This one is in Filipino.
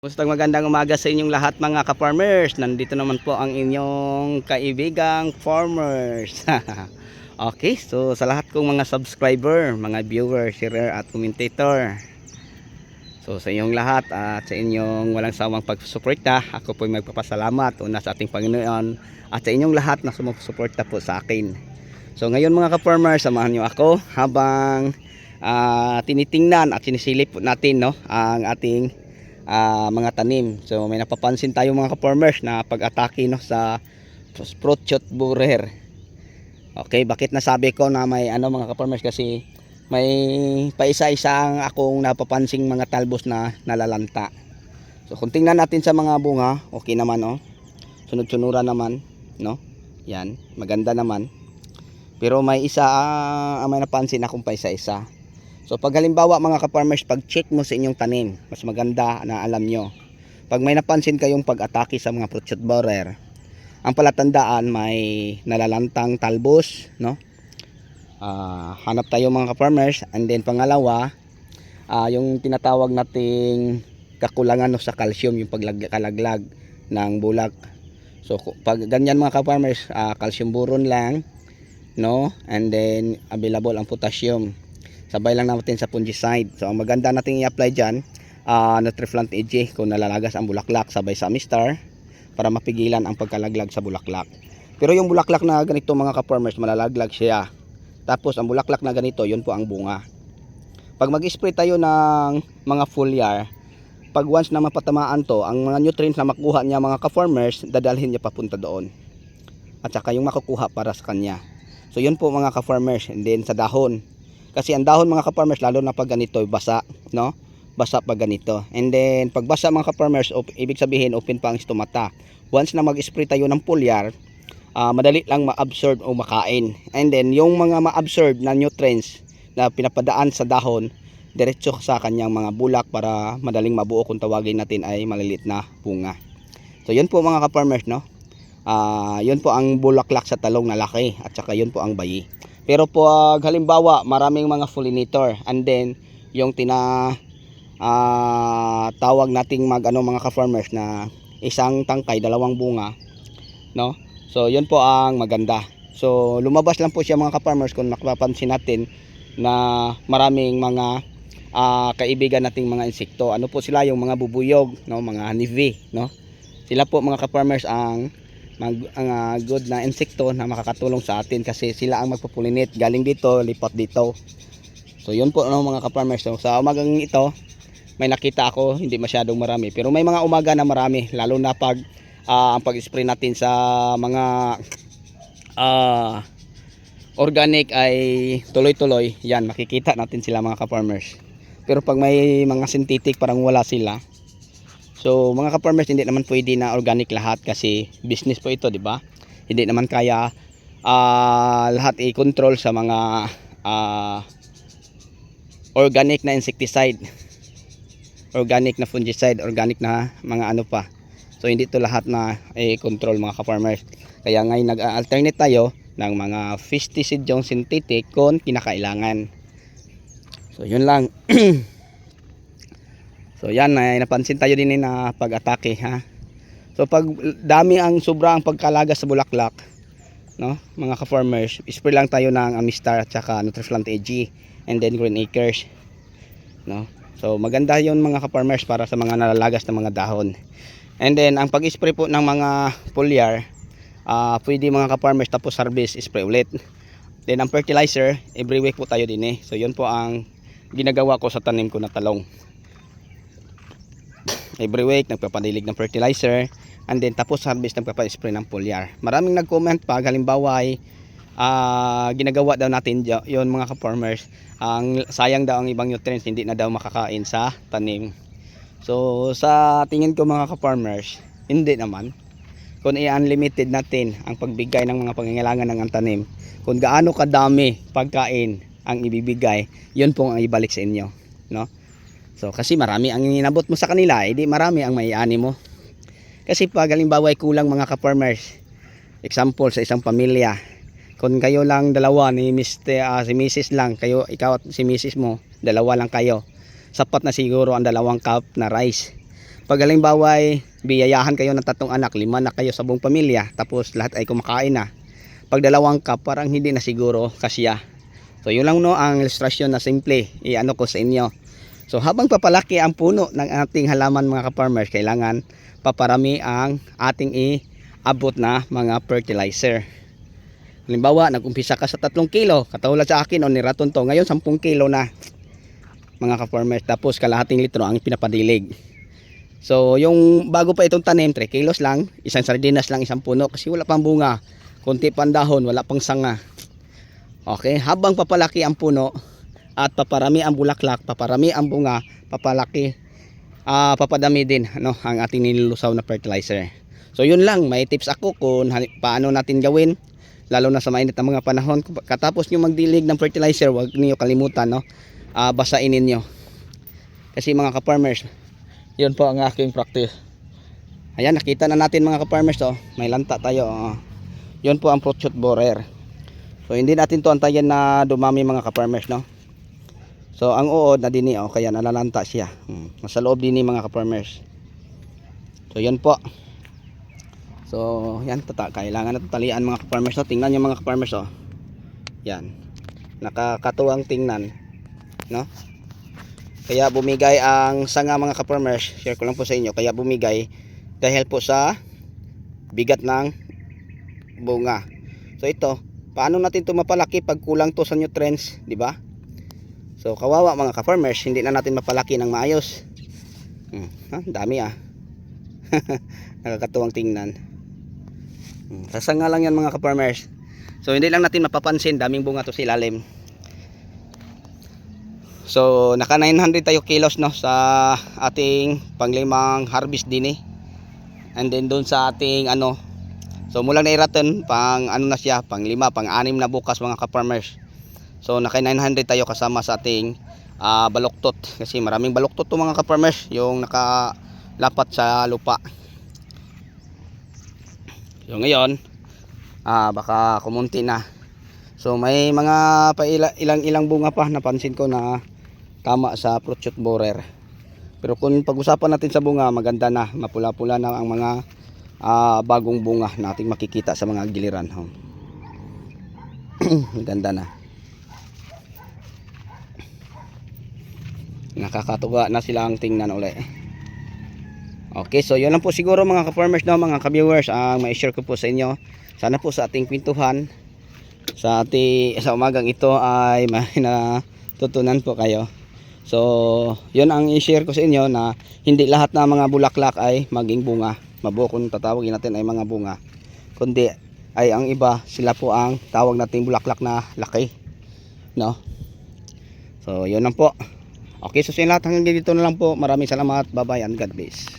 Basta magandang umaga sa inyong lahat mga ka-farmers. Nandito naman po ang inyong kaibigang farmers. Okay, so sa lahat kong mga subscriber, mga viewer, sharer at commentator. So sa inyong lahat at sa inyong walang sawang pagsusuporta, ako po magpapasalamat una sa ating Panginoon at sa inyong lahat na sumusuporta po sa akin. So ngayon mga ka-farmers, samahan niyo ako habang tinitingnan at sinisilip natin ang ating mga tanim. So may napapansin tayo mga ka-farmers na pag-atake sa fruit shot borer. Okay, bakit nasabi ko na may mga ka-farmers? Kasi may paisa-isa akong napapansing mga talbos na nalalanta. So kung tingnan natin sa mga bunga, okay naman sunod-sunura naman, no? Yan, maganda naman. Pero may isa may napansin akong paisa-isa. So pag halimbawa mga ka-farmers, pag check mo sa inyong tanim, mas maganda na alam nyo. Pag may napansin kayong pag-atake sa mga fruit shot borer, ang palatandaan may nalalantang talbos, no? Hanap tayo mga ka-farmers. And then pangalawa, yung tinatawag nating kakulangan sa calcium, yung pagkalaglag ng bulak. So pag ganyan mga ka-farmers, calcium boron lang, no? And then available ang potassium. Sabay lang natin sa fungicide. So ang maganda nating i-apply dyan, Nutriplant EG kung nalalagas ang bulaklak, sabay sa Amistar para mapigilan ang pagkalaglag sa bulaklak. Pero yung bulaklak na ganito mga ka-farmers, malalaglag siya. Tapos ang bulaklak na ganito, yun po ang bunga. Pag mag-spray tayo ng mga foliar, pag once na mapatamaan to, ang mga nutrients na makuha niya mga ka-farmers, dadalhin niya papunta doon. At saka yung makukuha para sa kanya. So yun po mga ka-farmers. And then sa dahon, kasi ang dahon mga ka-farmers, lalo na pag ganito basa, no? Basa pag ganito. And then pag basa mga ka-farmers, ibig sabihin open pa ang stomata. Once na mag-spray tayo ng foliar, madali lang ma-absorb o makain. And then yung mga ma-absorb na nutrients na pinapadaan sa dahon, diretso sa kanyang mga bulak para madaling mabuo, kung tawagin natin ay maliliit na bunga. So yun po mga ka-farmers, no? Yun po ang bulaklak sa talong na laki, at saka yun po ang bayi. Pero pag halimbawa maraming mga pollinator, and then yung tawag nating mga ka-farmers na isang tangkay, dalawang bunga, no? So yun po ang maganda. So lumabas lang po siya mga ka-farmers kung napapansin natin na maraming mga kaibigan nating mga insekto. Ano po sila? Yung mga bubuyog, no? Mga honeybee, no? Sila po mga ka-farmers ang good na insekto na makakatulong sa atin, kasi sila ang magpupulinate galing dito, lipat dito. So yun po mga ka-farmers. So sa umagang ito, may nakita ako, hindi masyadong marami, pero may mga umaga na marami, lalo na pag ang pag-spray natin sa mga organic ay tuloy-tuloy. Yan, makikita natin sila mga ka-farmers. Pero pag may mga synthetic, parang wala sila. So mga ka-farmers, hindi naman pwede na organic lahat, kasi business po ito, di ba? Hindi naman kaya lahat i-control sa mga organic na insecticide, organic na fungicide, organic na mga ano pa. So hindi to lahat na i-control mga ka-farmers. Kaya ngayon nag-alternate tayo ng mga pesticide yung synthetic kung kinakailangan. So yun lang. So yan, napansin tayo din na pag-atake, ha. So pag dami ang sobrang pagkalagas sa bulaklak, no, mga ka-farmers, spray lang tayo ng Amistar at saka Nutriplant EG, and then Green Acres, no. So maganda 'yon mga ka-farmers para sa mga nalalagas na mga dahon. And then ang pag-spray po ng mga foliar, pwede mga ka-farmers, tapos harvest, spray ulit. Then ang fertilizer, every week po tayo din. So yun po ang ginagawa ko sa tanim ko na talong. Every week nagpapadilig ng fertilizer, and then tapos harvest, nagpapa-spray ng foliar. Maraming nag-comment pag halimbawa ay ginagawa daw natin yon mga ka-farmers, ang sayang daw ang ibang nutrients, hindi na daw makakain sa tanim. So sa tingin ko mga ka-farmers, hindi naman. Kung i-unlimited natin ang pagbigay ng mga pangangailangan ng tanim, kung gaano kadami pagkain ang ibibigay, yun pong ang ibalik sa inyo, no? So kasi marami ang inabot mo sa kanila, hindi marami ang maiani mo. Kasi pag halimbawa ay kulang mga ka-farmers, example sa isang pamilya, kung kayo lang dalawa ni si Mrs. lang, kayo, ikaw at si Mrs. mo, dalawa lang kayo, sapat na siguro ang 2 cup na rice Pag halimbawa ay biyayahan kayo ng 3 anak, 5 na kayo sa buong pamilya, tapos lahat ay kumakain na. Pag 2 cup, parang hindi na siguro kasya. So yun lang no ang ilustrasyon na simple i-ano ko sa inyo. So habang papalaki ang puno ng ating halaman mga ka-farmers, kailangan paparami ang ating iabot na mga fertilizer. Halimbawa, nag-umpisa ka sa 3 kilo, katulad sa akin o ni Raton to, ngayon 10 kilo na mga ka-farmers, tapos kalahating litro ang pinapadilig. So yung bago pa itong tanim, 3 kilos lang, isang sardinas lang, isang puno, kasi wala pang bunga, konti pang dahon, wala pang sanga. Okay, habang papalaki ang puno at paparami ang bulaklak, paparami ang bunga, papalaki, papadami din ano, ang ating nilulusaw na fertilizer. So yun lang, may tips ako kung paano natin gawin, lalo na sa mainit na mga panahon. Katapos nyo magdilig ng fertilizer, huwag niyo kalimutan, no? Basain ninyo. Kasi mga ka-farmers, yun po ang aking practice. Ayan, nakita na natin mga ka-farmers, oh, may lanta tayo. Yun po ang fruit shoot borer. So hindi natin to antayin na dumami mga ka-farmers, no? So ang uod na dini, oh, kaya nalalanta siya. Nasa loob dini mga ka-farmers. So yan po. So yan, kailangan na talian mga ka-farmers, no? Tingnan nyo mga ka-farmers, oh. Yan, nakakatuwang tingnan, no? Kaya bumigay ang sanga mga ka-farmers, share ko lang po sa inyo, kaya bumigay dahil po sa bigat ng bunga. So ito, paano natin ito mapalaki pag kulang to sa nutrients, di ba? So kawawa mga ka-farmers, hindi na natin mapalaki ng maayos. Dami nakakatuwang tingnan. Sasanga lang yan mga ka-farmers. So hindi lang natin mapapansin, daming bunga to sa ilalim. So naka 900 tayo kilos, no, sa ating panglimang harvest din and then doon sa ating ano, so mula na iraton pang ano na siya, pang 5, pang 6 na bukas mga ka-farmers. So naka 900 tayo kasama sa ating baluktot, kasi maraming baluktot to mga ka-farmers, yung nakalapat sa lupa. So ngayon baka kumunti na. So may mga ilang bunga pa napansin ko na tama sa fruit shoot borer. Pero kung pag-usapan natin sa bunga, maganda na, mapula-pula na ang mga bagong bunga nating makikita sa mga giliran. Maganda na. Nakakatuwa na silang tingnan uli. Okay, so yun lang po siguro mga ka-farmers, no, mga ka-viewers, ang ma-share ko po sa inyo. Sana po sa ating kwentuhan sa umagang ito ay may natutunan po kayo. So yun ang i-share ko sa inyo, na hindi lahat na mga bulaklak ay maging bunga, mabuo kung tatawagin natin ay mga bunga, kundi ay ang iba, sila po ang tawag nating bulaklak na laki, no? So yun lang po. Okay, so sa lahat hanggang dito na lang po. Maraming salamat, bye bye and God bless.